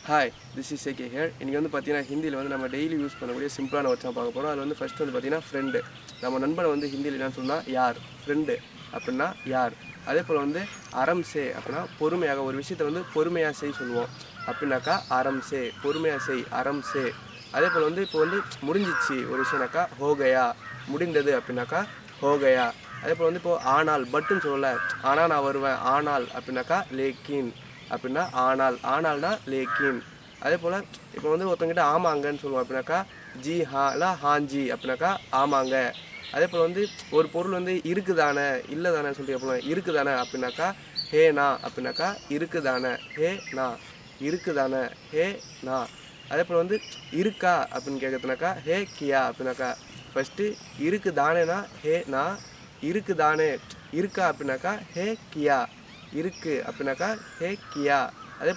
Hi this is AK here. இன்றைக்கி வந்து பார்த்தீங்கன்னா ஹிந்தியில் வந்து நம்ம டெய்லி யூஸ் பண்ணக்கூடிய சிம்பிளான வேர்ட்ஸ் தான் பார்க்க போகிறோம். அதில் வந்து ஃபஸ்ட்டு வந்து பார்த்தீங்கன்னா ஃப்ரெண்டு. நம்ம நண்பனை வந்து ஹிந்தியில் என்னன்னு சொன்னால் யார், ஃப்ரெண்டு அப்படின்னா யார். அதே போல் வந்து அறம் சே அப்படின்னா பொறுமையாக ஒரு விஷயத்தை வந்து பொறுமையாக செய் சொல்லுவோம். அப்படின்னாக்கா அறம் சே, பொறுமையாக செய், அறம் சே. அதே போல் வந்து இப்போ வந்து முடிஞ்சிச்சு ஒரு விஷயம்னாக்கா ஹோகயா, முடிந்தது அப்படின்னாக்கா ஹோகயா. அதே போல் வந்து இப்போது ஆனால் பட்டுன்னு சொல்லலை, ஆனால் நான் வருவேன், ஆனால் அப்படின்னாக்கா லேக்கின் அப்படின்னா ஆனால், ஆனால்னா லேக்கின். அதே போல் இப்போ வந்து ஒருத்தங்கிட்ட ஆமாங்கன்னு சொல்லுவோம் அப்படின்னாக்கா ஜி ஹா இல்லை ஹாஞ்சி அப்படின்னாக்கா ஆமாங்க. அதே போல் வந்து ஒரு பொருள் வந்து இருக்குதானே இல்லை தானே சொல்லி கேட்போம். இருக்குதானே அப்படின்னாக்கா ஹே நா அப்படின்னாக்கா இருக்குதானே, ஹே நா இருக்குதானே, ஹே நா. அதே போல் வந்து இருக்கா அப்படின்னு கேட்குறதுனாக்கா ஹே கியா அப்படின்னாக்கா ஃபஸ்ட்டு இருக்குதானேனா ஹே நா, இருக்குதானே இருக்கா அப்படின்னாக்கா ஹே கியா, இருக்கு அப்படின்னாக்கா ஹே கியா.